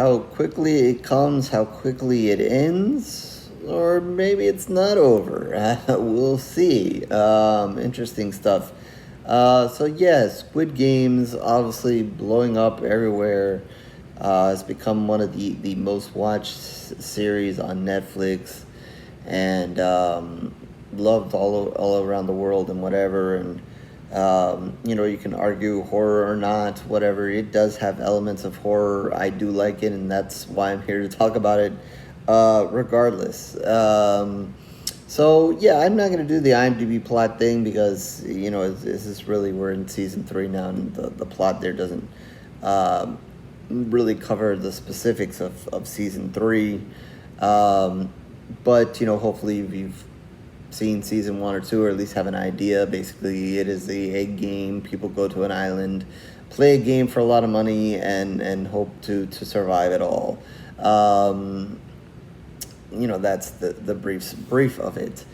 how quickly it comes, how quickly it ends, or maybe it's not over. We'll see. Interesting stuff. So yeah, Squid Games obviously blowing up everywhere. It's become one of the most watched series on Netflix, and loved all around the world and whatever. And you can argue horror or not, whatever. It does have elements of horror. I do like it, and that's why I'm here to talk about it, regardless. So yeah, I'm not gonna do the IMDb plot thing because is this really, we're in season 3 now, and the plot there doesn't really cover the specifics of season 3. But hopefully you've seen season 1 or 2, or at least have an idea. Basically, it is the egg game. People go to an island, play a game for a lot of money, and hope to survive it all. That's the brief of it.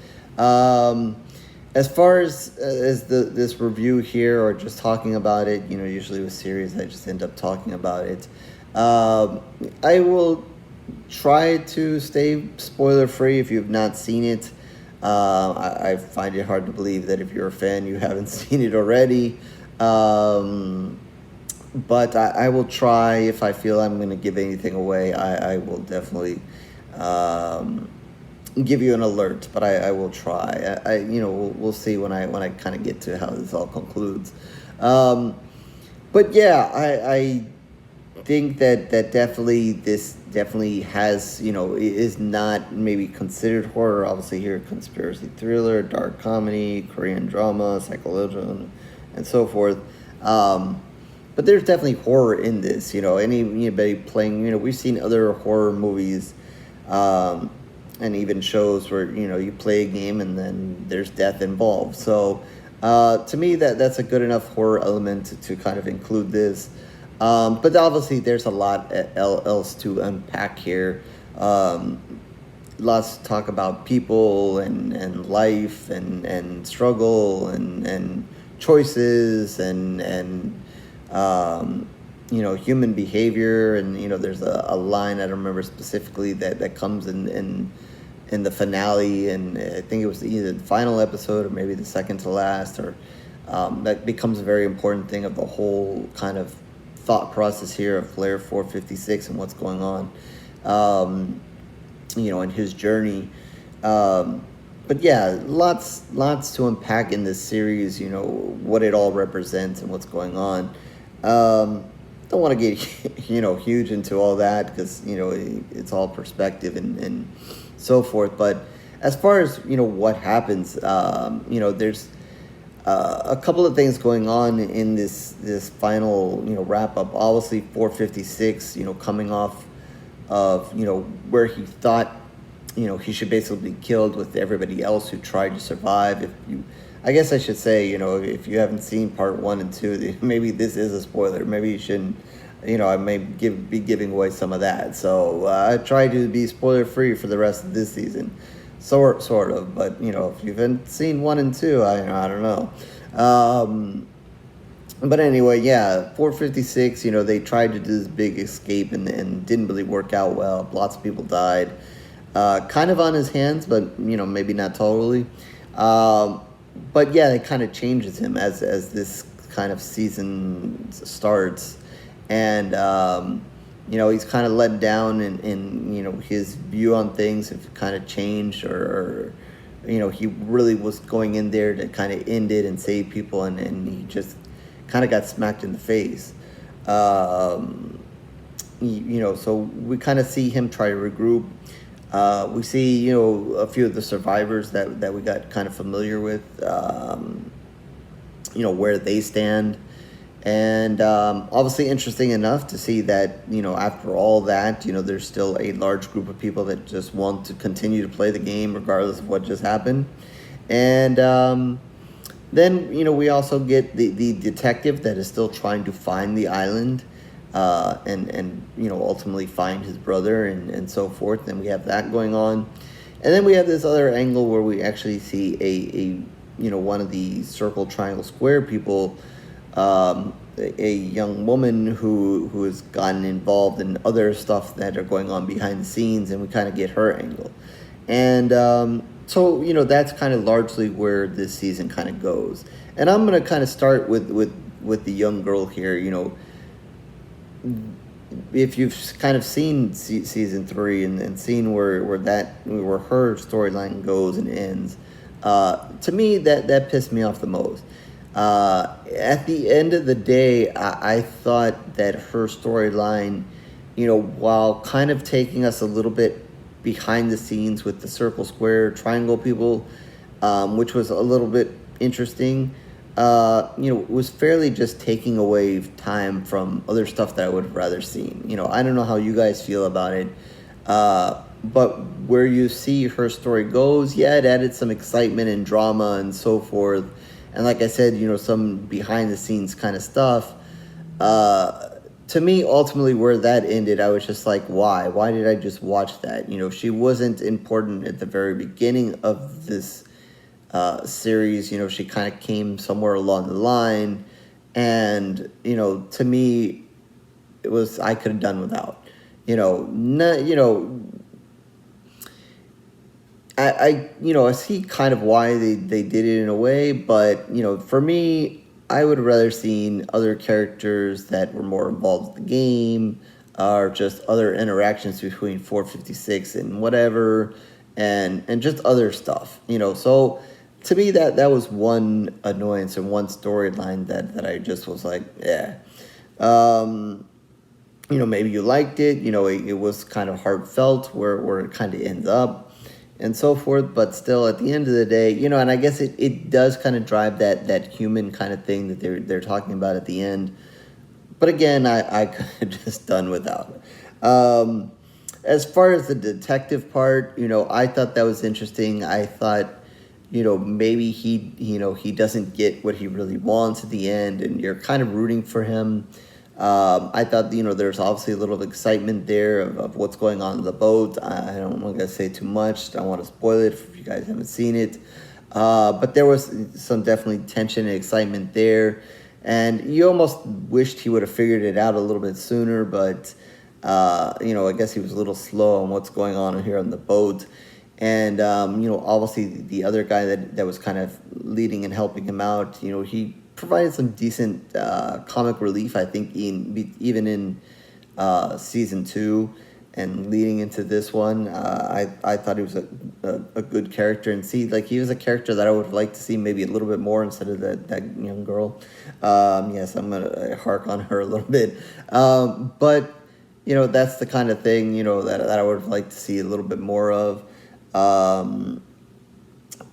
As far as this review here, or just talking about it, usually with series I just end up talking about it. I will try to stay spoiler free if you've not seen it. I find it hard to believe that if you're a fan, you haven't seen it already. But I will try. If I feel I'm going to give anything away, I will definitely give you an alert. But I will try. We'll see when I kind of get to how this all concludes. But yeah, I think that this definitely has, is not maybe considered horror. Obviously here, conspiracy thriller, dark comedy, Korean drama, psychological, and so forth. But there's definitely horror in this. Anybody playing, we've seen other horror movies, and even shows where you play a game and then there's death involved. So to me, that's a good enough horror element to kind of include this. But obviously there's a lot else to unpack here. Lots to talk about people and life and struggle and choices and human behavior. And there's a line, I don't remember specifically, that comes in the finale, and I think it was either the final episode or maybe the second to last, or that becomes a very important thing of the whole kind of thought process here of Flare 456 and what's going on, in his journey. But yeah, lots to unpack in this series, what it all represents and what's going on. Don't want to get, huge into all that because, it's all perspective and so forth. But as far as, what happens, there's a couple of things going on in this final, wrap up. Obviously 456, coming off of, where he thought, he should basically be killed with everybody else who tried to survive. I guess I should say, if you haven't seen part 1 and 2, maybe this is a spoiler. Maybe you shouldn't, I may be giving away some of that. So I try to be spoiler free for the rest of this season. Sort of, but if you haven't seen 1 and 2, I don't know. But anyway, yeah, 456. They tried to do this big escape and didn't really work out well. Lots of people died, kind of on his hands, but maybe not totally. But yeah, it kind of changes him as this kind of season starts, and he's kind of let down in his view on things have kind of changed, or he really was going in there to kind of end it and save people, and he just kind of got smacked in the face. So we kind of see him try to regroup. We see, a few of the survivors that we got kind of familiar with, where they stand. And obviously interesting enough to see that, after all that, there's still a large group of people that just want to continue to play the game regardless of what just happened. And then, we also get the detective that is still trying to find the island, and ultimately find his brother and so forth. And we have that going on. And then we have this other angle where we actually see a one of the circle, triangle, square people a young woman who has gotten involved in other stuff that are going on behind the scenes, and we kind of get her angle. And so, that's kind of largely where this season kind of goes. And I'm going to kind of start with the young girl here. If you've kind of seen season 3 and seen where her storyline goes and ends, to me that pissed me off the most. At the end of the day, I thought that her storyline, while kind of taking us a little bit behind the scenes with the circle, square, triangle people, which was a little bit interesting, was fairly just taking away time from other stuff that I would have rather seen. I don't know how you guys feel about it, but where you see her story goes, yeah, it added some excitement and drama and so forth. And like I said, some behind the scenes kind of stuff. To me, ultimately, where that ended, I was just like, why? Why did I just watch that? She wasn't important at the very beginning of this series. She kind of came somewhere along the line, and to me, it was, I could have done without. I see kind of why they did it in a way, but for me, I would have rather seen other characters that were more involved in the game, or just other interactions between 456 and whatever, and just other stuff. So to me, that was one annoyance and one storyline that I just was like, yeah. Maybe you liked it. It was kind of heartfelt where it kind of ends up, and so forth. But still, at the end of the day, and I guess it does kind of drive that human kind of thing that they're talking about at the end. But again, I could have just done without it. As far as the detective part, I thought that was interesting. I thought, maybe he doesn't get what he really wants at the end, and you're kind of rooting for him. I thought, there's obviously a little excitement there of what's going on in the boat. I don't want to say too much. Don't want to spoil it if you guys haven't seen it. But there was some definitely tension and excitement there. And you almost wished he would have figured it out a little bit sooner. But, I guess he was a little slow on what's going on here on the boat. And, obviously the other guy that was kind of leading and helping him out, he provided some decent comic relief, I think, even in season 2 and leading into this one. I thought he was a good character, and he was a character that I would have liked to see maybe a little bit more instead of that young girl. Yes, I'm going to hark on her a little bit. But, that's the kind of thing, that I would have liked to see a little bit more of.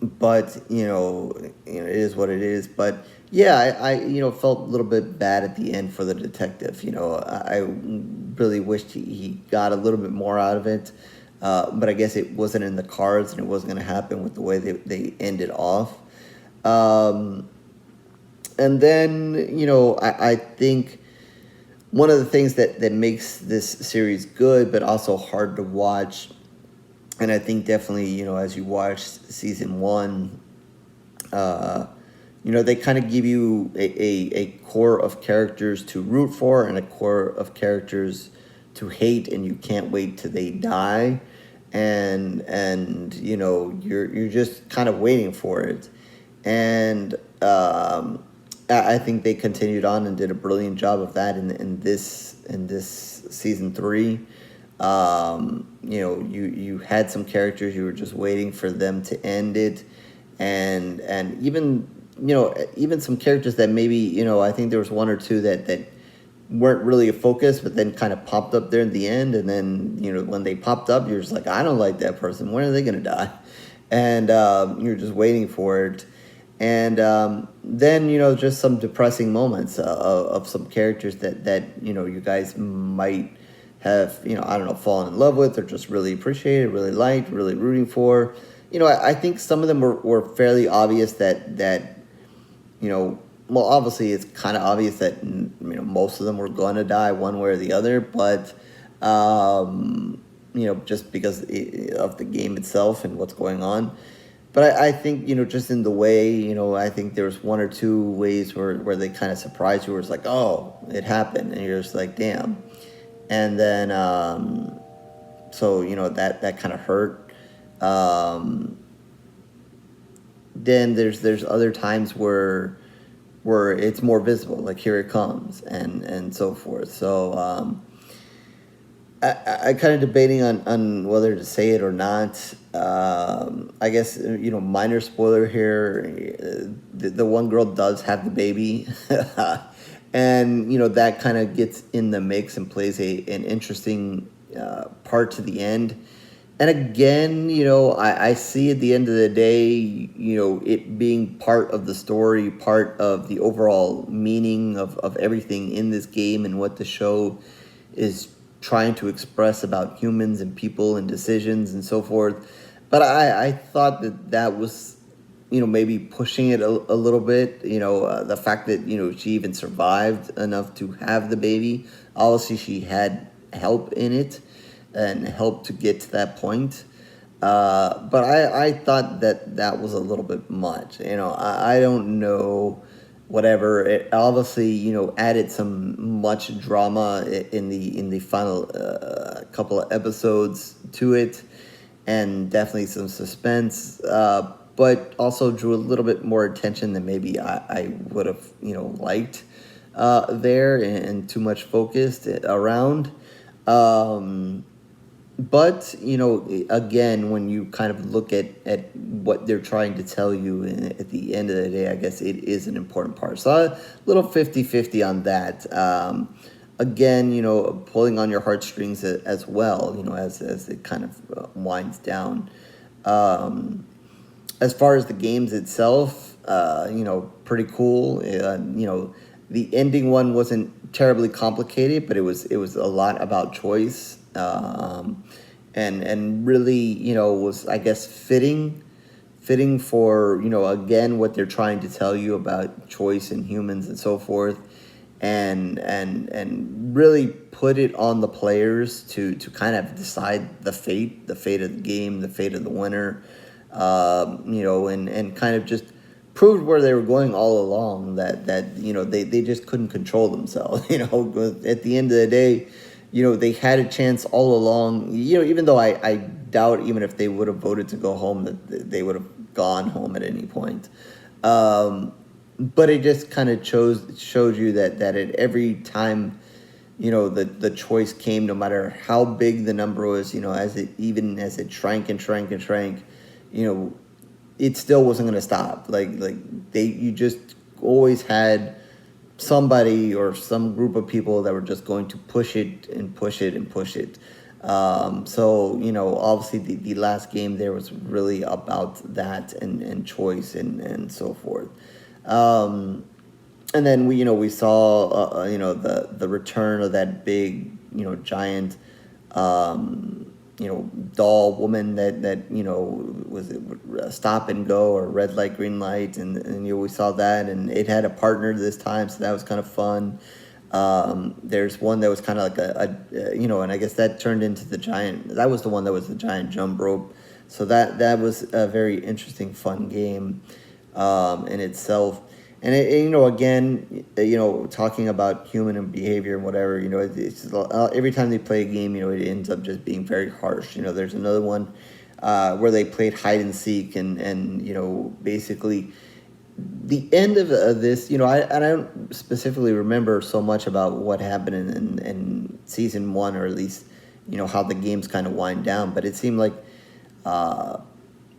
But, it is what it is. But yeah, I felt a little bit bad at the end for the detective. I really wished he got a little bit more out of it. But I guess it wasn't in the cards, and it wasn't going to happen with the way they ended off. And then, I think one of the things that makes this series good but also hard to watch, and I think definitely, as you watch season 1, they kind of give you a core of characters to root for and a core of characters to hate, and you can't wait till they die, and you're just kind of waiting for it. And I think they continued on and did a brilliant job of that in this season 3. You had some characters, you were just waiting for them to end it, and even some characters that maybe, I think there was one or two that weren't really a focus, but then kind of popped up there in the end, and then, when they popped up, you're just like, I don't like that person, when are they going to die? And you're just waiting for it. And then, just some depressing moments of some characters that you guys might have, I don't know, fallen in love with, or just really appreciated, really liked, really rooting for. I think some of them were fairly obvious that well, obviously it's kind of obvious that, most of them were going to die one way or the other, but, just because of the game itself and what's going on. but I think, just in the way, I think there's one or two ways where they kind of surprise you, where it's like, oh, it happened, and you're just like, damn. And then, so, that kind of hurt. Then there's other times where it's more visible, like here it comes, and so forth. So, I kind of debating on whether to say it or not. I guess, minor spoiler here. The one girl does have the baby, and that kind of gets in the mix and plays an interesting part to the end. And again, I see at the end of the day, it being part of the story, part of the overall meaning of everything in this game and what the show is trying to express about humans and people and decisions and so forth. But I thought that was, maybe pushing it a little bit. The fact that, she even survived enough to have the baby. Obviously, she had help in it and help to get to that point. But I thought that was a little bit much. I don't know, whatever. It obviously, added some much drama in the final couple of episodes to it, and definitely some suspense. But also drew a little bit more attention than maybe I would have, liked there, and too much focused around. But, again, when you kind of look at what they're trying to tell you at the end of the day, I guess it is an important part. So a little 50-50 on that. Again, pulling on your heartstrings as well, as it kind of winds down. As far as the games itself, pretty cool. The ending one wasn't terribly complicated, but it was a lot about choice. And really, was, I guess, fitting for, again, what they're trying to tell you about choice and humans and so forth, and really put it on the players to kind of decide the fate of the game, the fate of the winner, and kind of just proved where they were going all along, that they just couldn't control themselves. At the end of the day, they had a chance all along, even though I doubt, even if they would have voted to go home, that they would have gone home at any point. But it just kind of showed you that at every time, the choice came, no matter how big the number was, as it shrank and shrank and shrank, it still wasn't going to stop. You just always had somebody or some group of people that were just going to push it and push it and push it. So, obviously the last game there was really about that and choice and so forth. And then we saw, the return of that big, giant, doll woman that was it stop and go or red light, green light, and we saw that, and it had a partner this time, so that was kind of fun. There's one that was kind of like and I guess that turned into that was the one that was the giant jump rope, so that was a very interesting, fun game in itself. And again, talking about human and behavior and whatever, it's just, every time they play a game, it ends up just being very harsh. There's another one where they played hide and seek, and basically the end of this, I don't specifically remember so much about what happened in season one, or at least, how the games kind of wind down, but it seemed like,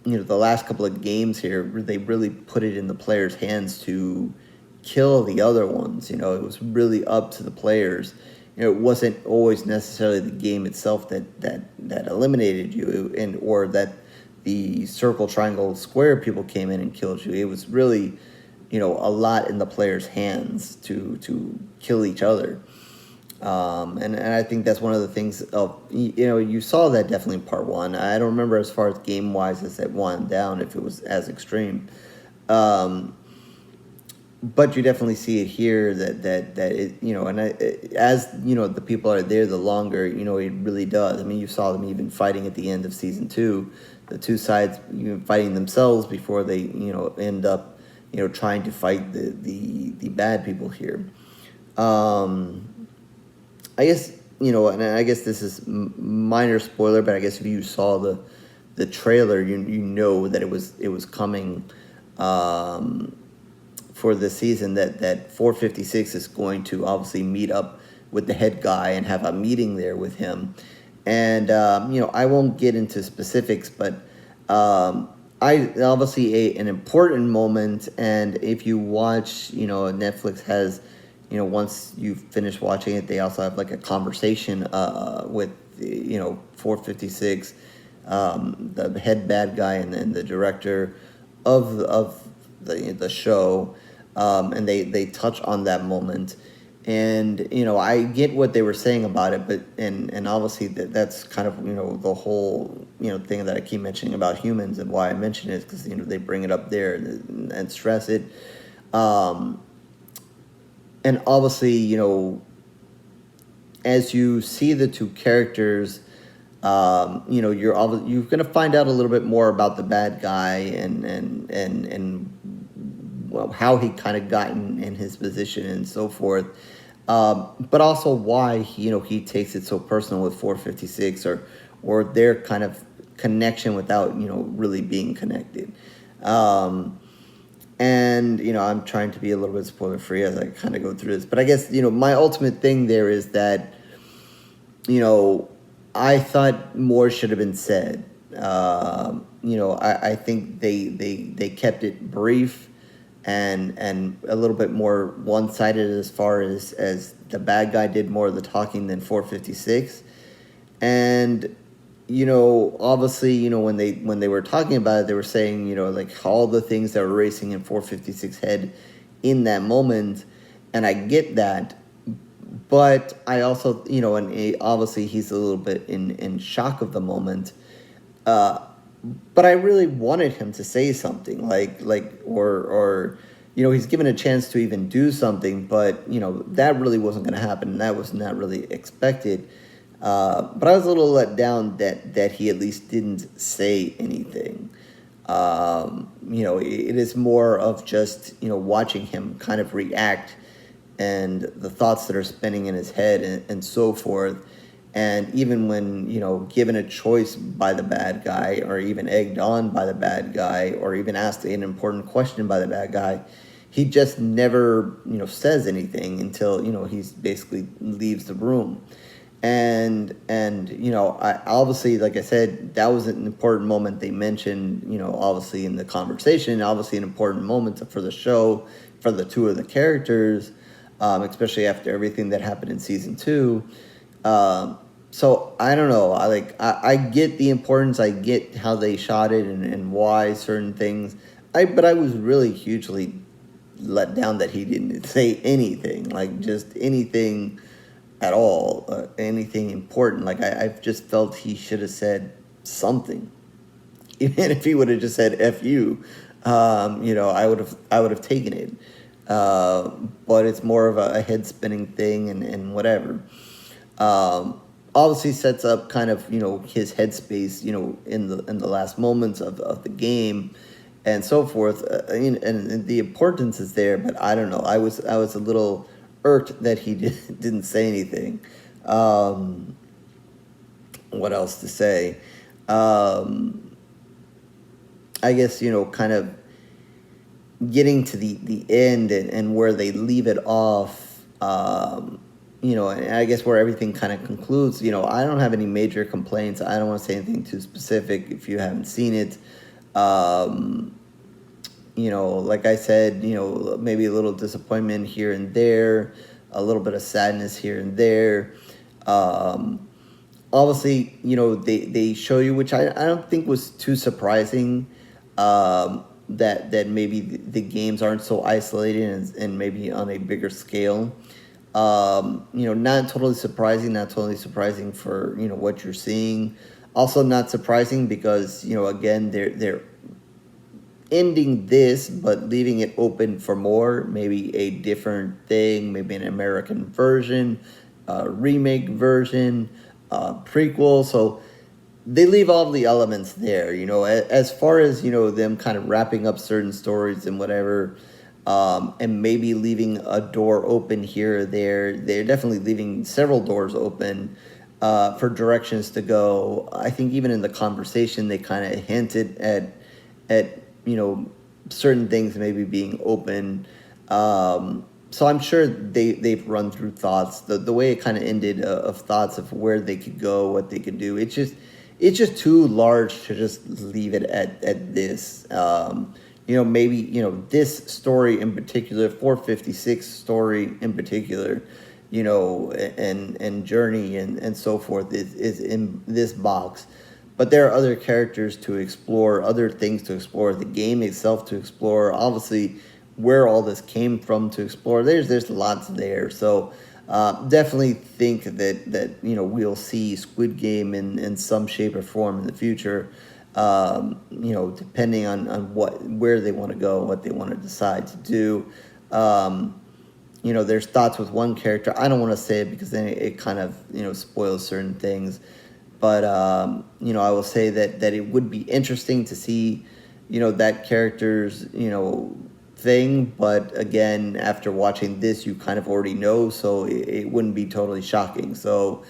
the last couple of games here, they really put it in the players' hands to kill the other ones. It was really up to the players. It wasn't always necessarily the game itself that eliminated you, or that the circle, triangle, square people came in and killed you. It was really, a lot in the players' hands to kill each other. And I think that's one of the things of, you saw that definitely in part one. I don't remember as far as game-wise as that wound down, if it was as extreme. But but you definitely see it here that it, and as the people are there, the longer it really does. I mean, you saw them even fighting at the end of season 2, the two sides fighting themselves before they end up trying to fight the bad people here. I guess and I guess this is minor spoiler, but I guess if you saw the trailer, you know that it was coming. For this season, that 456 is going to obviously meet up with the head guy and have a meeting there with him. And I won't get into specifics, but I obviously an important moment. And if you watch, Netflix has, once you finish watching it, they also have like a conversation with 456, the head bad guy and the director of the show. And they touch on that moment, and I get what they were saying about it, but and obviously that's kind of the whole thing that I keep mentioning about humans, and why I mention it is because they bring it up there and stress it, and obviously as you see the two characters, you're gonna find out a little bit more about the bad guy and well, how he kind of got in his position and so forth, but also why he takes it so personal with 456 or their kind of connection without really being connected. And I'm trying to be a little bit spoiler free as I kind of go through this, but I guess my ultimate thing there is that I thought more should have been said. I think they kept it brief and a little bit more one-sided as far as the bad guy did more of the talking than 456. And obviously when they were talking about it, they were saying like all the things that were racing in 456 head in that moment, and I get that, but I also and obviously he's a little bit in shock of the moment, but I really wanted him to say something or he's given a chance to even do something, but that really wasn't going to happen, and that was not really expected. But I was a little let down that he at least didn't say anything. It is more of just watching him kind of react and the thoughts that are spinning in his head and so forth. And even when, given a choice by the bad guy, or even egged on by the bad guy, or even asked an important question by the bad guy, he just never, says anything until, he's basically leaves the room. And I obviously, like I said, that was an important moment they mentioned, obviously in the conversation, obviously an important moment for the show, for the two of the characters, especially after everything that happened in season 2. So I don't know. I get the importance. I get how they shot it and why certain things. But I was really hugely let down that he didn't say anything, like just anything at all, anything important. Like I just felt he should have said something, even if he would have just said "F you," I would have taken it. But it's more of a head spinning thing and whatever. Obviously sets up kind of his headspace in the last moments of the game and so forth, and the importance is there, but I don't know, I was a little irked that he didn't say anything. What else to say? I guess kind of getting to the end and where they leave it off, and I guess where everything kind of concludes, I don't have any major complaints. I don't want to say anything too specific if you haven't seen it. Like I said, maybe a little disappointment here and there, a little bit of sadness here and there. Obviously, they show you, which I don't think was too surprising, that maybe the games aren't so isolated and maybe on a bigger scale. Not totally surprising for, what you're seeing. Also not surprising because, again, they're ending this, but leaving it open for more, maybe a different thing, maybe an American version, remake version, prequel. So they leave all the elements there, as far as, them kind of wrapping up certain stories and whatever, and maybe leaving a door open here or there. They're definitely leaving several doors open for directions to go. I think even in the conversation, they kind of hinted at certain things maybe being open. So I'm sure they've run through thoughts. The way it kind of ended of thoughts of where they could go, what they could do. It's just too large to just leave it at this. Maybe this story in particular, 456 story in particular, and Journey and so forth is in this box. But there are other characters to explore, other things to explore, the game itself to explore, obviously where all this came from to explore. There's lots there. So definitely think that we'll see Squid Game in some shape or form in the future. Depending on where they want to go, what they want to decide to do. There's thoughts with one character. I don't want to say it because then it kind of spoils certain things. But I will say that it would be interesting to see that character's thing. But again, after watching this, you kind of already know, so it wouldn't be totally shocking. So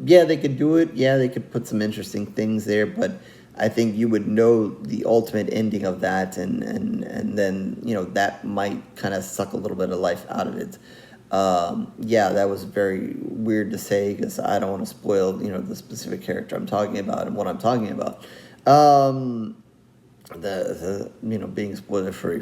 yeah, they could do it. Yeah, they could put some interesting things there, but I think you would know the ultimate ending of that, and then that might kind of suck a little bit of life out of it. Yeah, that was very weird to say because I don't want to spoil the specific character I'm talking about and what I'm talking about. The being spoiler free.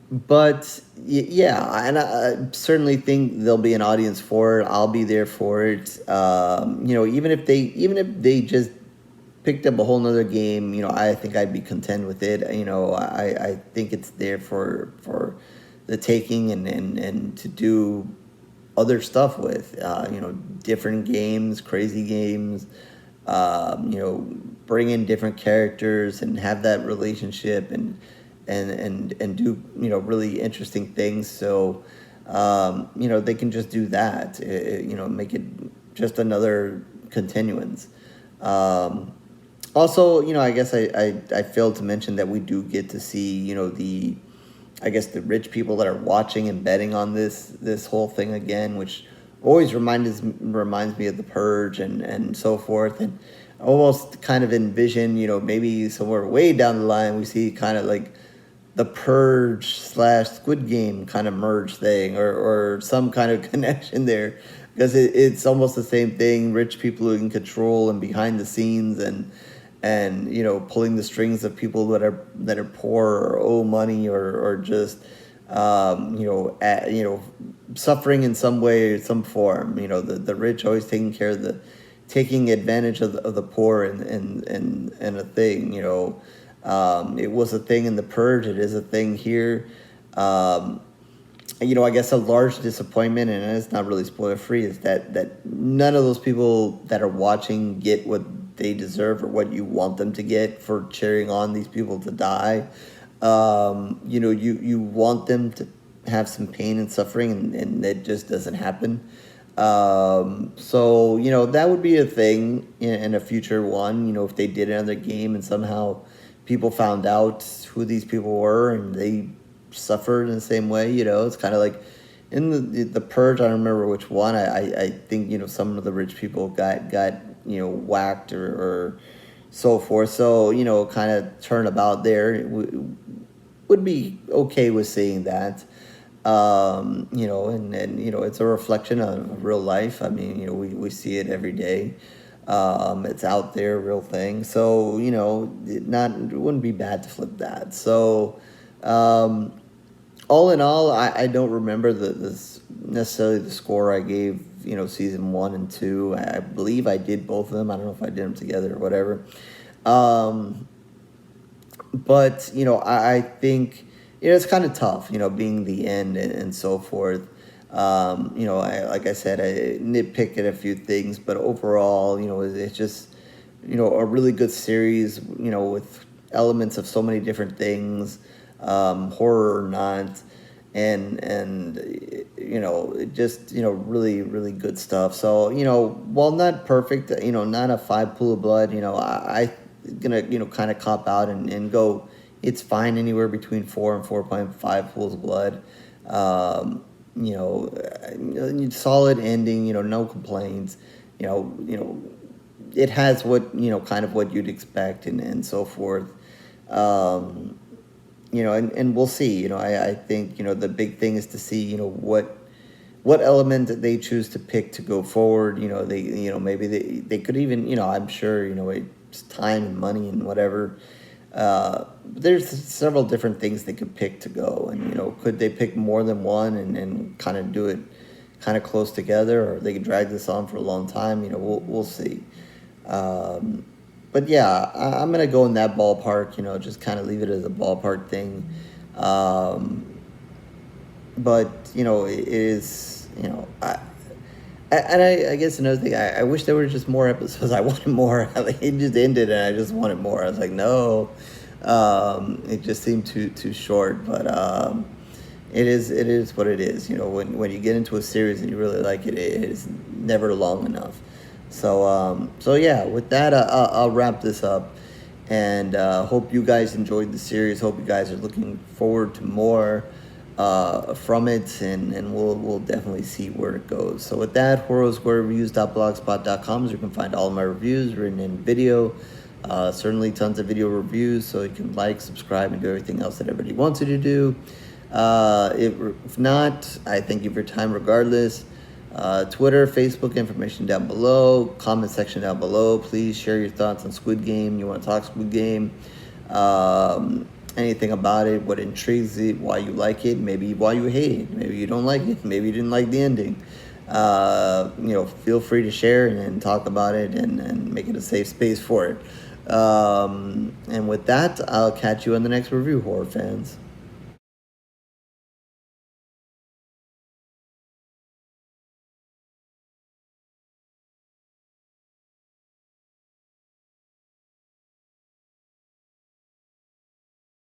But yeah, and I certainly think there'll be an audience for it. I'll be there for it. Even if they just picked up a whole nother game, I think I'd be content with it. I think it's there for the taking and to do other stuff with. Different games, crazy games. Bring in different characters and have that relationship and do really interesting things. So they can just do that. Make it just another continuance. Also, I guess I failed to mention that we do get to see the rich people that are watching and betting on this whole thing again, which always reminds me of The Purge and so forth, and almost kind of envision maybe somewhere way down the line we see kind of like the Purge / Squid Game kind of merge thing or some kind of connection there, because it's almost the same thing. Rich people who in control and behind the scenes and pulling the strings of people that are poor or owe money or just suffering in some way or some form. The rich always taking advantage of the poor and a thing. It was a thing in The Purge. It is a thing here. I guess a large disappointment, and it's not really spoiler free, is that none of those people that are watching get what they deserve or what you want them to get for cheering on these people to die. You want them to have some pain and suffering, and it just doesn't happen. So that would be a thing in a future one. If they did another game and somehow people found out who these people were and they suffered in the same way. It's kind of like in the Purge. I don't remember which one. I think some of the rich people got whacked or so forth. So kind of turnabout there. Would be okay with seeing that. And it's a reflection of real life. I mean, we see it every day. It's out there, real thing. So, it wouldn't be bad to flip that. So, all in all, I don't remember necessarily the score I gave, season 1 and 2. I believe I did both of them. I don't know if I did them together or whatever. But, I think, it's kind of tough, being the end and so forth. Like I said, I nitpick at a few things, but overall, it's just a really good series, with elements of so many different things, horror or not, and just really really good stuff. So while not perfect, not a 5 pool of blood, I gonna kind of cop out and go. It's fine anywhere between 4 and 4.5 pools of blood. Solid ending. No complaints. It has what kind of what you'd expect and so forth. And we'll see. I think the big thing is to see what element that they choose to pick to go forward. They maybe they could even I'm sure it's time and money and whatever. There's several different things they could pick to go, and could they pick more than one and kind of do it kind of close together, or they could drag this on for a long time. We'll see. But yeah, I'm gonna go in that ballpark. Just kind of leave it as a ballpark thing. But it is I guess another thing, I wish there were just more episodes. I wanted more. It just ended, and I just wanted more. I was like, no, it just seemed too short. But it is what it is. When you get into a series and you really like it, it is never long enough. So yeah, with that, I'll wrap this up, and hope you guys enjoyed the series. Hope you guys are looking forward to more from it, and we'll definitely see where it goes. So with that, horrorsquarereviews.blogspot.com is where you can find all of my reviews written in video. Certainly tons of video reviews, so you can like, subscribe, and do everything else that everybody wants you to do. If not, I thank you for your time regardless. Twitter, Facebook, information down below. Comment section down below. Please share your thoughts on Squid Game. You want to talk Squid Game? Anything about it, what intrigues it, why you like it, maybe why you hate it, maybe you don't like it, maybe you didn't like the ending. Feel free to share and talk about it and make it a safe space for it. And with that, I'll catch you on the next review, horror fans.